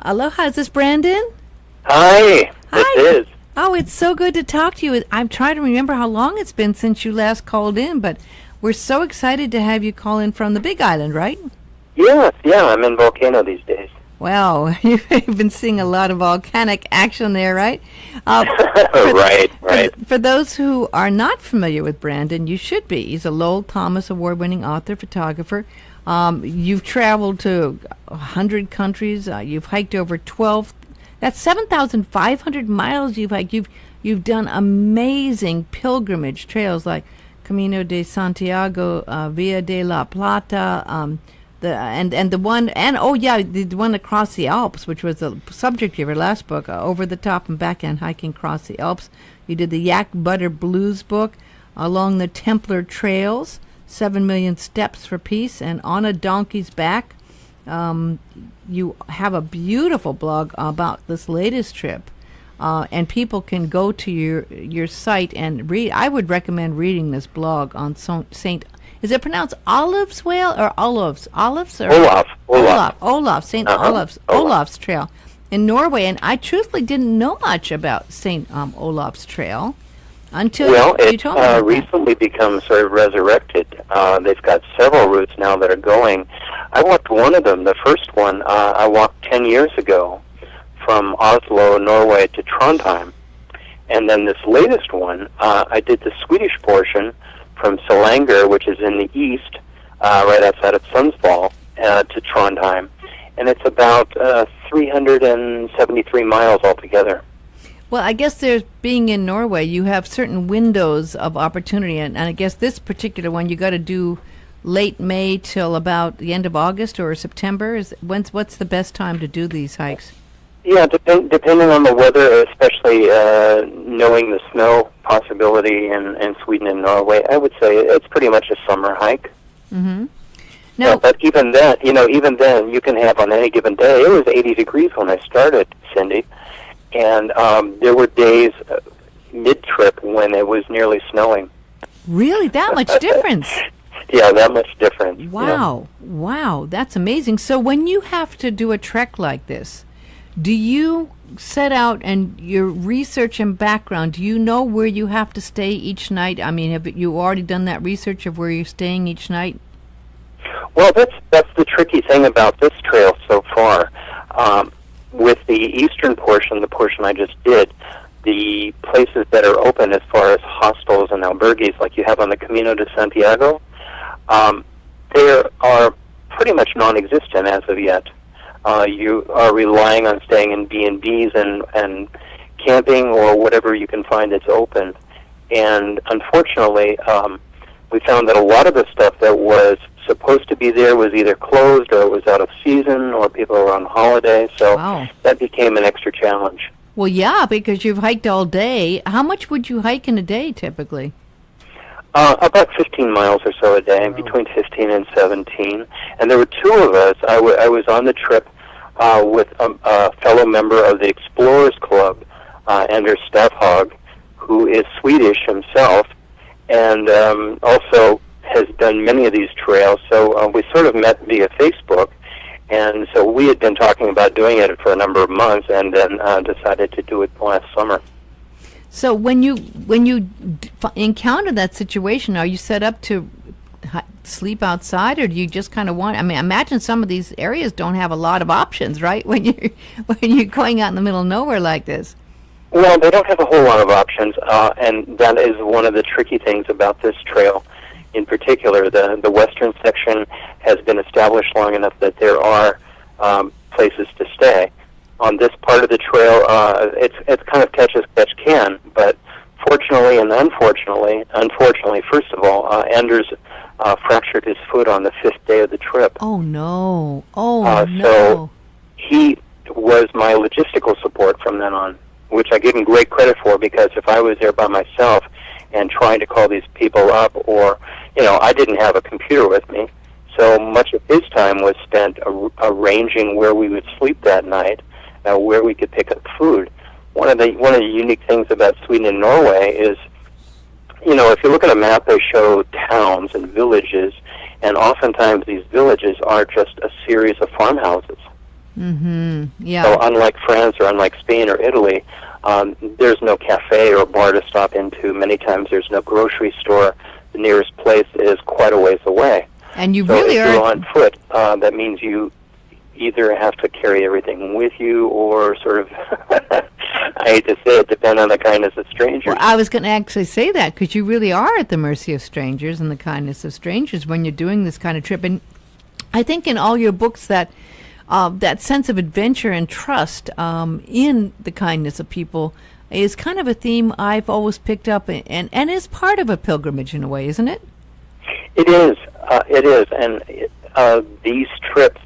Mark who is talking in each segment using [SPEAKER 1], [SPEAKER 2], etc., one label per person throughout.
[SPEAKER 1] Aloha, is this Brandon?
[SPEAKER 2] Hi,
[SPEAKER 1] Hi.
[SPEAKER 2] this is.
[SPEAKER 1] Oh, it's so good to talk to you. I'm trying to remember how long it's been since you last called in, but we're so excited to have you call in from the Big Island, right?
[SPEAKER 2] Yes, I'm in Volcano these days.
[SPEAKER 1] Wow, you've been seeing a lot of volcanic action there, right?
[SPEAKER 2] Right.
[SPEAKER 1] For those who are not familiar with Brandon, you should be. He's a Lowell Thomas Award-winning author, photographer. You've traveled to 100 countries. You've hiked over 12. That's 7,500 miles you've hiked. You've done amazing pilgrimage trails like Camino de Santiago, Via de la Plata, the one across the Alps, which was the subject of your last book, Over the Top and Backhand Hiking Across the Alps. You did the Yak Butter Blues book, along the Templar Trails, 7 Million Steps for Peace, and On a Donkey's Back. You have a beautiful blog about this latest trip, and people can go to your site and read. I would recommend reading this blog on St. Is it pronounced Olive's Whale or Olives? Olives or Olav, St. Olav's Trail in Norway. And I truthfully didn't know much about St. Olav's Trail until you told me about
[SPEAKER 2] recently become sort of resurrected. They've got several routes now that are going. I walked one of them. The first one I walked 10 years ago from Oslo, Norway to Trondheim. And then this latest one, I did the Swedish portion from Selanger, which is in the east, right outside of Sundsvall, to Trondheim. And it's about 373 miles altogether.
[SPEAKER 1] Well, I guess there's being in Norway, you have certain windows of opportunity, and I guess this particular one you got to do late May till about the end of August or September. What's the best time to do these hikes?
[SPEAKER 2] Yeah, depending on the weather, especially knowing the snow possibility in Sweden and Norway, I would say it's pretty much a summer hike.
[SPEAKER 1] Mm-hmm. No,
[SPEAKER 2] but even then, you can have on any given day. It was 80 degrees when I started, Cindy. And there were days mid-trip when it was nearly snowing.
[SPEAKER 1] Really? That much difference?
[SPEAKER 2] Yeah, that much difference.
[SPEAKER 1] Wow, that's amazing. So when you have to do a trek like this, do you set out and your research and background, do you know where you have to stay each night? I mean, have you already done that research of where you're staying each night?
[SPEAKER 2] Well, that's the tricky thing about this trail so far. With the eastern portion, the portion I just did, the places that are open as far as hostels and albergues like you have on the Camino de Santiago, they are pretty much non-existent as of yet. You are relying on staying in B&Bs and camping or whatever you can find that's open. And unfortunately, we found that a lot of the stuff that was supposed to be there was either closed or it was out of season or people were on holiday, so that became an extra challenge.
[SPEAKER 1] Well, yeah, because you've hiked all day. How much would you hike in a day typically?
[SPEAKER 2] About 15 miles or so a day, between 15 and 17. And there were two of us. I was on the trip with a fellow member of the Explorers Club, Anders Stävhag, who is Swedish himself, and also has done many of these trails. So we sort of met via Facebook, and so we had been talking about doing it for a number of months, and then decided to do it last summer.
[SPEAKER 1] So when you encounter that situation, are you set up to sleep outside, or do you just kind of want? I mean, imagine some of these areas don't have a lot of options, right? When you're going out in the middle of nowhere like this.
[SPEAKER 2] Well, they don't have a whole lot of options, and that is one of the tricky things about this trail. In particular, the western section has been established long enough that there are places to stay. On this part of the trail, it's kind of catch as catch can, but fortunately and unfortunately, first of all, Anders fractured his foot on the 5th day of the trip.
[SPEAKER 1] Oh, no.
[SPEAKER 2] So he was my logistical support from then on, which I give him great credit for, because if I was there by myself and trying to call these people up, or, I didn't have a computer with me, so much of his time was spent arranging where we would sleep that night, where we could pick up food. One of the unique things about Sweden and Norway is, if you look at a map, they show towns and villages, and oftentimes these villages are just a series of farmhouses.
[SPEAKER 1] Yeah.
[SPEAKER 2] So unlike France or unlike Spain or Italy, there's no cafe or bar to stop into. Many times there's no grocery store. The nearest place is quite a ways away.
[SPEAKER 1] And you
[SPEAKER 2] so
[SPEAKER 1] really
[SPEAKER 2] if
[SPEAKER 1] are
[SPEAKER 2] you're on foot, that means you either have to carry everything with you or sort of, I hate to say it, depend on the kindness of strangers.
[SPEAKER 1] Well, I was going to actually say that, because you really are at the mercy of strangers and the kindness of strangers when you're doing this kind of trip. And I think in all your books that that sense of adventure and trust in the kindness of people is kind of a theme I've always picked up, and is part of a pilgrimage in a way, isn't it?
[SPEAKER 2] It is. And these trips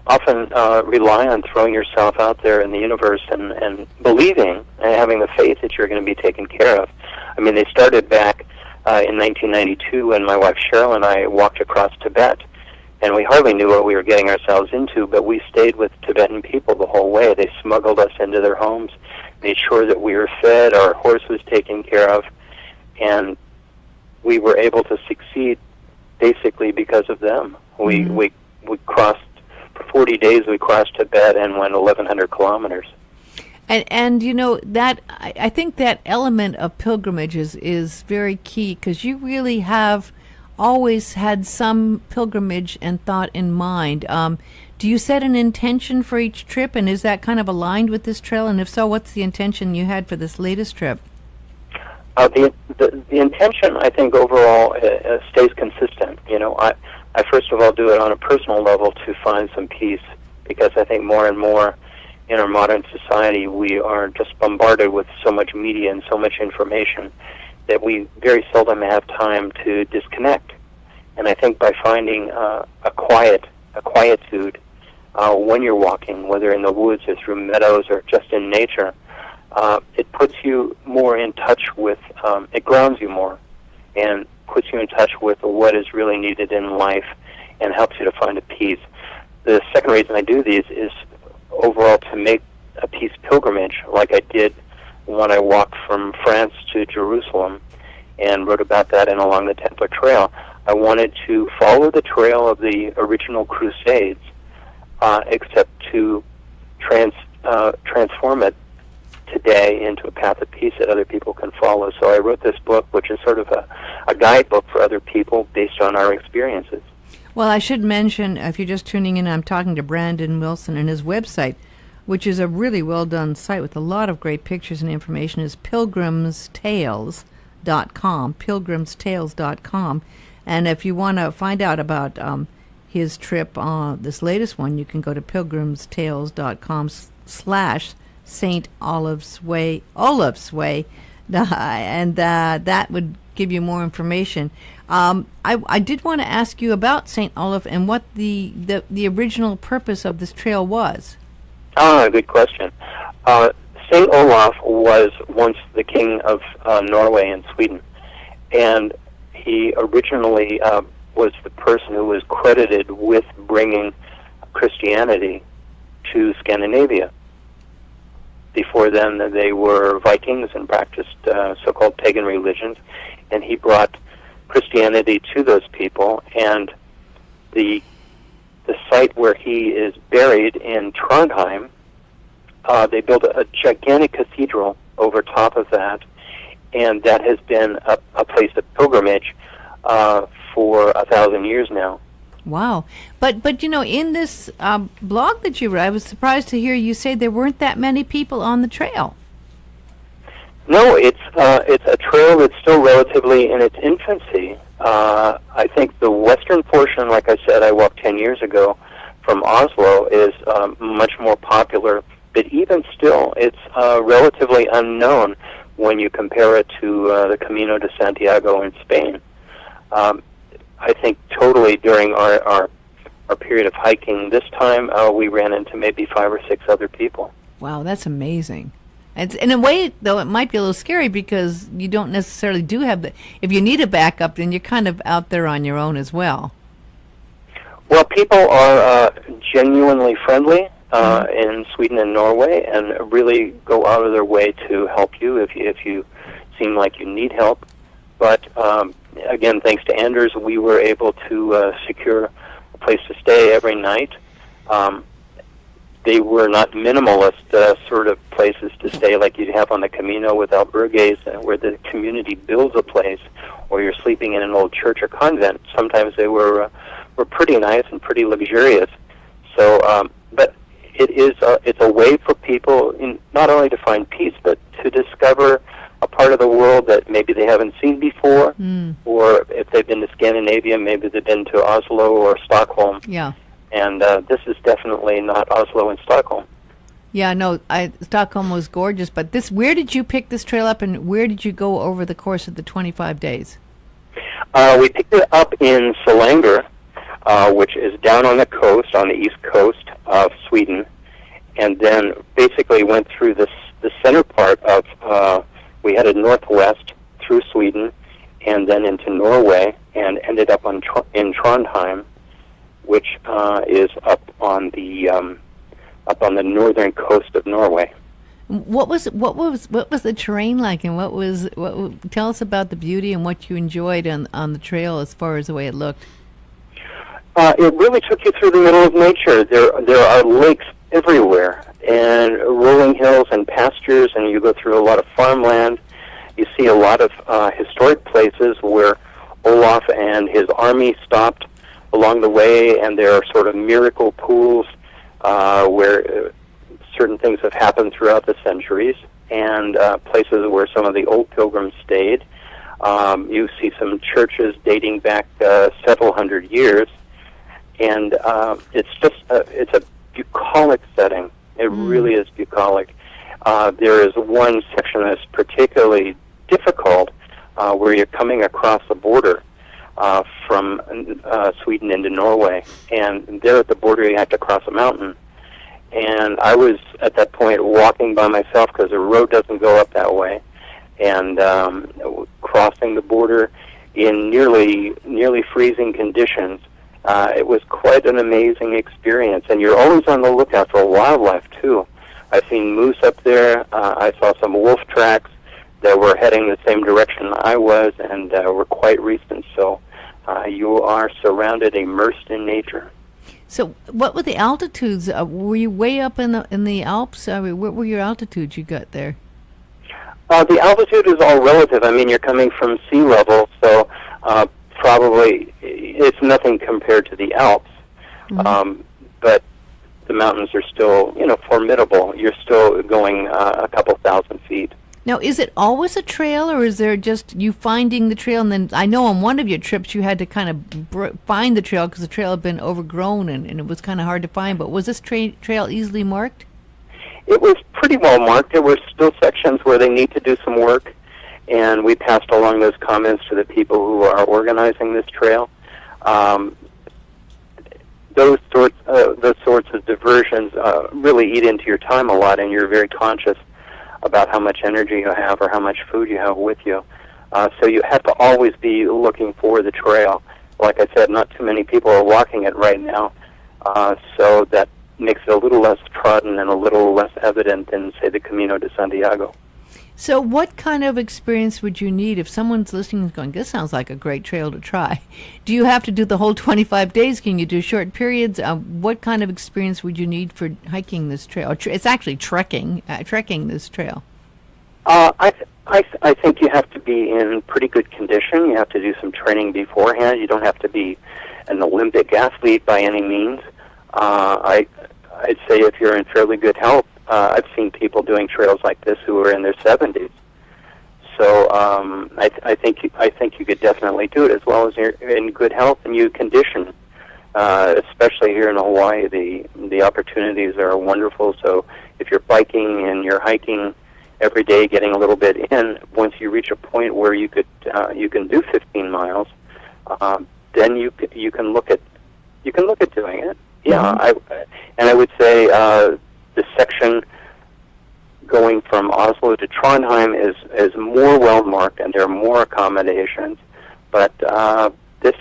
[SPEAKER 2] often rely on throwing yourself out there in the universe and believing and having the faith that you're going to be taken care of. I mean, they started back in 1992 when my wife Cheryl and I walked across Tibet, and we hardly knew what we were getting ourselves into, but we stayed with Tibetan people the whole way. They smuggled us into their homes, made sure that we were fed, our horse was taken care of, and we were able to succeed basically because of them. We crossed, for 40 days we crossed Tibet and went 1,100 kilometers.
[SPEAKER 1] And you know, that I think that element of pilgrimages is very key, because you really have always had some pilgrimage and thought in mind. Do you set an intention for each trip, and is that kind of aligned with this trail? And if so, what's the intention you had for this latest trip?
[SPEAKER 2] The intention, I think, overall stays consistent. You know, I first of all do it on a personal level to find some peace, because I think more and more in our modern society we are just bombarded with so much media and so much information that we very seldom have time to disconnect. And I think by finding a quietude when you're walking, whether in the woods or through meadows or just in nature, it puts you more in touch with, it grounds you more and puts you in touch with what is really needed in life and helps you to find a peace. The second reason I do these is overall to make a peace pilgrimage, like I did when I walked from France to Jerusalem and wrote about that and along the Templar Trail. I wanted to follow the trail of the original Crusades, except to transform it today into a path of peace that other people can follow. So I wrote this book, which is sort of a guidebook for other people based on our experiences.
[SPEAKER 1] Well, I should mention, if you're just tuning in, I'm talking to Brandon Wilson, and his website, which is a really well-done site with a lot of great pictures and information, is pilgrimstales.com, pilgrimstales.com. And if you want to find out about his trip, this latest one, you can go to pilgrimstales.com/St. Olive's Way, and that would give you more information. I did want to ask you about St. Olaf and what the original purpose of this trail was.
[SPEAKER 2] Good question. St. Olaf was once the king of Norway and Sweden, and he originally was the person who was credited with bringing Christianity to Scandinavia. Before then, they were Vikings and practiced so-called pagan religions, and he brought Christianity to those people. And the site where he is buried in Trondheim, they built a gigantic cathedral over top of that, and that has been a place of pilgrimage for 1,000 years now.
[SPEAKER 1] Wow. But you know, in this blog that you wrote, I was surprised to hear you say there weren't that many people on the trail.
[SPEAKER 2] No, it's a trail that's still relatively in its infancy. I think the western portion, like I said, I walked 10 years ago from Oslo, is much more popular, but even still, it's relatively unknown when you compare it to the Camino de Santiago in Spain. I think totally during our period of hiking this time, we ran into maybe 5 or 6 other people.
[SPEAKER 1] Wow, that's amazing. It's, in a way, though, it might be a little scary because you don't necessarily do have the... If you need a backup, then you're kind of out there on your own as well.
[SPEAKER 2] Well, people are genuinely friendly in Sweden and Norway, and really go out of their way to help you if you seem like you need help. But again, thanks to Anders, we were able to secure a place to stay every night. they were not minimalist sort of places to stay like you'd have on the Camino with albergues, where the community builds a place, or you're sleeping in an old church or convent. Sometimes they were pretty nice and pretty luxurious. So, but it's a way for people not only to find peace, but to discover a part of the world that maybe they haven't seen before, or if they've been to Scandinavia, maybe they've been to Oslo or Stockholm.
[SPEAKER 1] Yeah.
[SPEAKER 2] And this is definitely not Oslo and Stockholm.
[SPEAKER 1] Yeah, no, Stockholm was gorgeous, but where did you pick this trail up, and where did you go over the course of the 25 days?
[SPEAKER 2] We picked it up in Selanger, which is down on the coast, on the east coast of Sweden, and then basically went through the center part of, we headed northwest through Sweden, and then into Norway, and ended up in Trondheim, which is up on the northern coast of Norway.
[SPEAKER 1] What was the terrain like, and tell us about the beauty and what you enjoyed on the trail as far as the way it looked?
[SPEAKER 2] It really took you through the middle of nature. There are lakes everywhere, and rolling hills and pastures, and you go through a lot of farmland. You see a lot of historic places where Olav and his army stopped along the way, and there are sort of miracle pools where certain things have happened throughout the centuries, and places where some of the old pilgrims stayed. You see some churches dating back several hundred years, and it's a bucolic setting. It really is bucolic. There is one section that's particularly difficult where you're coming across the border from Sweden into Norway, and there at the border you have to cross a mountain. And I was at that point walking by myself because the road doesn't go up that way, and crossing the border in nearly freezing conditions. It was quite an amazing experience, and you're always on the lookout for wildlife too. I've seen moose up there. I saw some wolf tracks that were heading the same direction I was, and were quite recent. So you are surrounded, immersed in nature.
[SPEAKER 1] So, what were the altitudes? Were you way up in the Alps? What were your altitudes you got there?
[SPEAKER 2] The altitude is all relative. I mean, you're coming from sea level, so probably it's nothing compared to the Alps. But the mountains are still, formidable. You're still going a couple thousand feet.
[SPEAKER 1] Now, is it always a trail, or is there just you finding the trail? And then I know on one of your trips you had to kind of find the trail because the trail had been overgrown and it was kind of hard to find. But was this trail easily marked?
[SPEAKER 2] It was pretty well marked. There were still sections where they need to do some work, and we passed along those comments to the people who are organizing this trail. Those sorts of diversions really eat into your time a lot, and you're very conscious about how much energy you have or how much food you have with you. So you have to always be looking for the trail. Like I said, not too many people are walking it right now, so that makes it a little less trodden and a little less evident than, say, the Camino de Santiago.
[SPEAKER 1] So what kind of experience would you need if someone's listening and going, this sounds like a great trail to try? Do you have to do the whole 25 days? Can you do short periods? What kind of experience would you need for hiking this trail? It's actually trekking this trail.
[SPEAKER 2] I think you have to be in pretty good condition. You have to do some training beforehand. You don't have to be an Olympic athlete by any means. I'd say if you're in fairly good health, I've seen people doing trails like this who are in their 70s. So I think you could definitely do it as well as you're in good health and you condition. Especially here in Hawaii, the opportunities are wonderful. So if you're biking and you're hiking every day, getting a little bit in, once you reach a point where you can do 15 miles, then you can look at doing it. Yeah, I would say the section going from Oslo to Trondheim is more well marked, and there are more accommodations. But this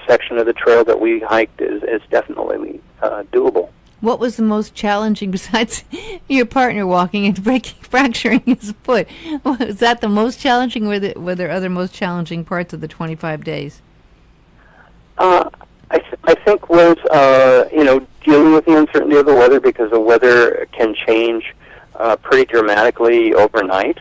[SPEAKER 2] section of the trail that we hiked is definitely doable.
[SPEAKER 1] What was the most challenging, besides your partner walking and fracturing his foot? Was that the most challenging, or were there other most challenging parts of the 25 days?
[SPEAKER 2] I think was dealing with the uncertainty of the weather, because the weather can change pretty dramatically overnight.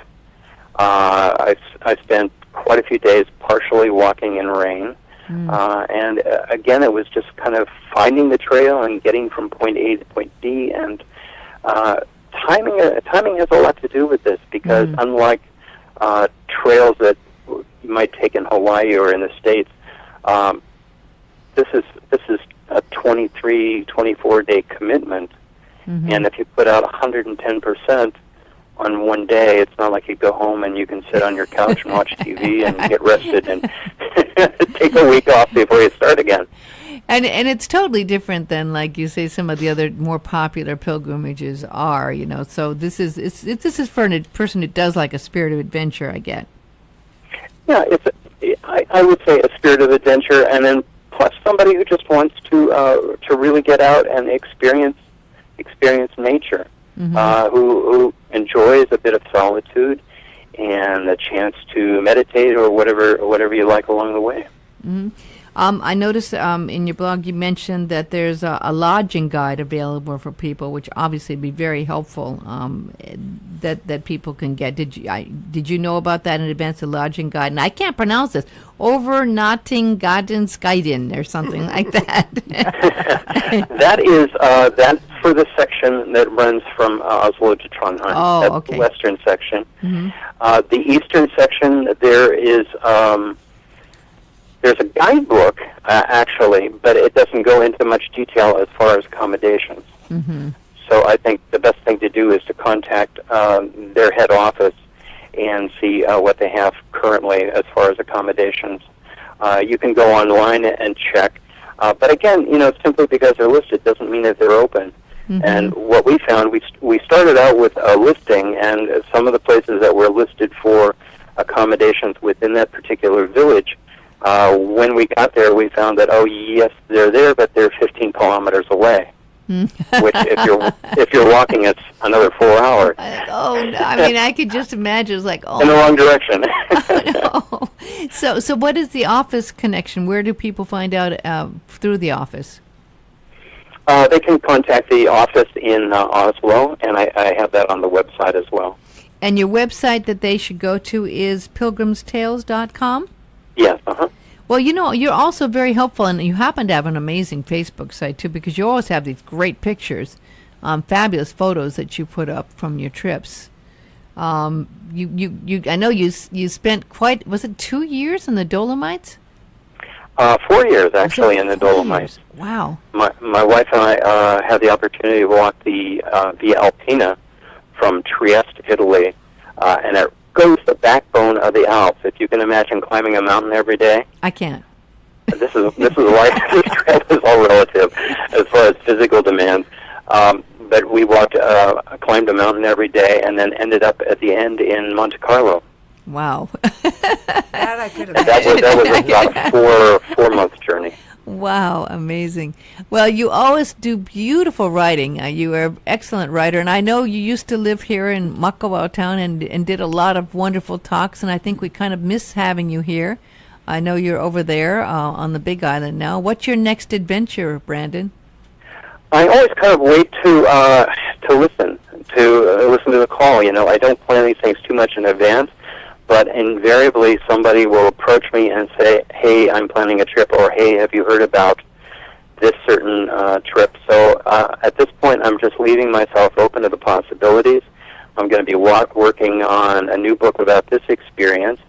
[SPEAKER 2] I spent quite a few days partially walking in rain, and again, it was just kind of finding the trail and getting from point A to point B, and timing has a lot to do with this, because unlike trails that you might take in Hawaii or in the States, this is a 23, 24-day commitment, and if you put out 110% on one day, it's not like you go home and you can sit on your couch and watch TV and get rested and take a week off before you start again.
[SPEAKER 1] And it's totally different than, like you say, some of the other more popular pilgrimages are. So this is for a person who does like a spirit of adventure, I get.
[SPEAKER 2] Yeah, I would say a spirit of adventure, and then plus somebody who just wants to really get out and experience nature, who enjoys a bit of solitude and a chance to meditate or whatever you like along the way.
[SPEAKER 1] I noticed in your blog you mentioned that there's a lodging guide available for people, which obviously would be very helpful, that people can get. Did you know about that in advance, the lodging guide? And I can't pronounce this. Overnattingguiden or something like that.
[SPEAKER 2] That is that's for the section that runs from Oslo to Trondheim.
[SPEAKER 1] Oh,
[SPEAKER 2] that's
[SPEAKER 1] okay.
[SPEAKER 2] The western section. The eastern section, there's a guidebook, actually, but it doesn't go into much detail as far as accommodations. So I think the best thing to do is to contact their head office and see what they have currently as far as accommodations. You can go online and check. But again, simply because they're listed doesn't mean that they're open. And what we found, we started out with a listing, and some of the places that were listed for accommodations within that particular village, when we got there, we found that, oh, yes, they're there, but they're 15 kilometers away. Which, if you're walking, it's another 4 hours.
[SPEAKER 1] Oh, no. I mean, I could just imagine. It's like, oh,
[SPEAKER 2] in the wrong direction.
[SPEAKER 1] Oh, no. So what is the office connection? Where do people find out through the office?
[SPEAKER 2] They can contact the office in Oslo, and I have that on the website as well.
[SPEAKER 1] And your website that they should go to is pilgrimstales.com?
[SPEAKER 2] Yes,
[SPEAKER 1] Well, you're also very helpful, and you happen to have an amazing Facebook site, too, because you always have these great pictures, fabulous photos that you put up from your trips. I know you spent was it 2 years in the Dolomites?
[SPEAKER 2] 4 years, actually, in the Dolomites.
[SPEAKER 1] Years. Wow.
[SPEAKER 2] My wife and I had the opportunity to walk the Via Alpina from Trieste, Italy, and it goes the backbone of the Alps. If you can imagine climbing a mountain every day.
[SPEAKER 1] I can't.
[SPEAKER 2] This is why this trail is all relative as far as physical demands. But we climbed a mountain every day, and then ended up at the end in Monte Carlo.
[SPEAKER 1] Wow.
[SPEAKER 3] That I could imagine.
[SPEAKER 2] That was about a 4-month journey.
[SPEAKER 1] Wow, amazing. Well, you always do beautiful writing. You are an excellent writer, and I know you used to live here in Makawao town and did a lot of wonderful talks, and I think we kind of miss having you here. I know you're over there on the Big Island now. What's your next adventure, Brandon?
[SPEAKER 2] I always kind of wait to listen to the call. I don't plan these things too much in advance. But invariably, somebody will approach me and say, hey, I'm planning a trip, or hey, have you heard about this certain trip? So at this point, I'm just leaving myself open to the possibilities. I'm going to be working on a new book about this experience,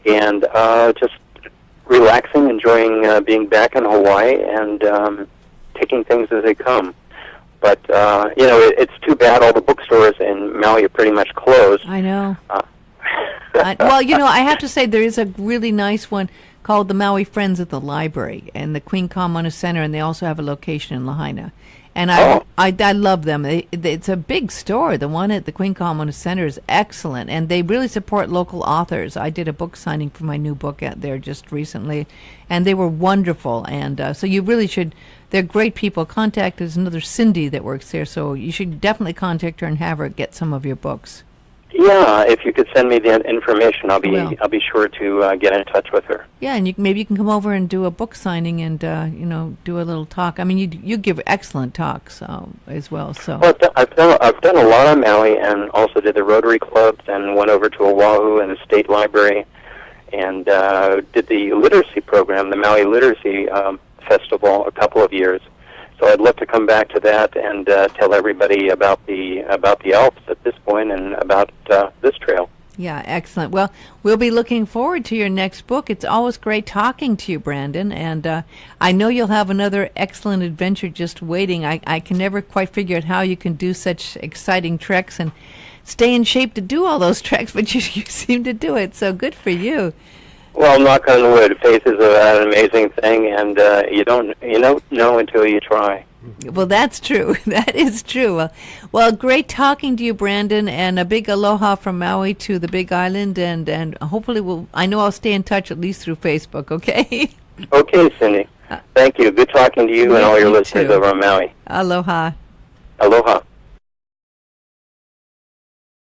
[SPEAKER 2] and just relaxing, enjoying being back in Hawaii, and taking things as they come. But, it's too bad all the bookstores in Maui are pretty much closed.
[SPEAKER 1] I know. Well, I have to say there is a really nice one called the Maui Friends at the Library and the Queen Kamana Center, and they also have a location in Lahaina. And I love them. It's a big store. The one at the Queen Kamana Center is excellent, and they really support local authors. I did a book signing for my new book out there just recently, and they were wonderful. And so you really should. They're great people. There's another Cindy that works there, so you should definitely contact her and have her get some of your books.
[SPEAKER 2] Yeah, if you could send me the information, I'll
[SPEAKER 1] Will.
[SPEAKER 2] be sure to get in touch with her.
[SPEAKER 1] Yeah, and maybe you can come over and do a book signing and do a little talk. I mean, you give excellent talks as well. So
[SPEAKER 2] Well, I've done a lot on Maui, and also did the Rotary clubs, and went over to Oahu and the state library, and did the literacy program, the Maui Literacy Festival, a couple of years. So I'd love to come back to that and tell everybody about the Alps at this point, and about this trail.
[SPEAKER 1] yeah, excellent. Well, we'll be looking forward to your next book. It's always great talking to you, Brandon, and I know you'll have another excellent adventure just waiting. I can never quite figure out how you can do such exciting treks and stay in shape to do all those treks, but you seem to do it, so good for you.
[SPEAKER 2] Well, knock on wood, faith is an amazing thing, and you don't know until you try.
[SPEAKER 1] Well, that's true. That is true. Well, great talking to you, Brandon, and a big aloha from Maui to the Big Island, and hopefully I know I'll stay in touch at least through Facebook, okay?
[SPEAKER 2] Okay, Cindy. Thank you. Good talking to you and all your listeners
[SPEAKER 1] too.
[SPEAKER 2] over on Maui.
[SPEAKER 1] Aloha.
[SPEAKER 2] Aloha.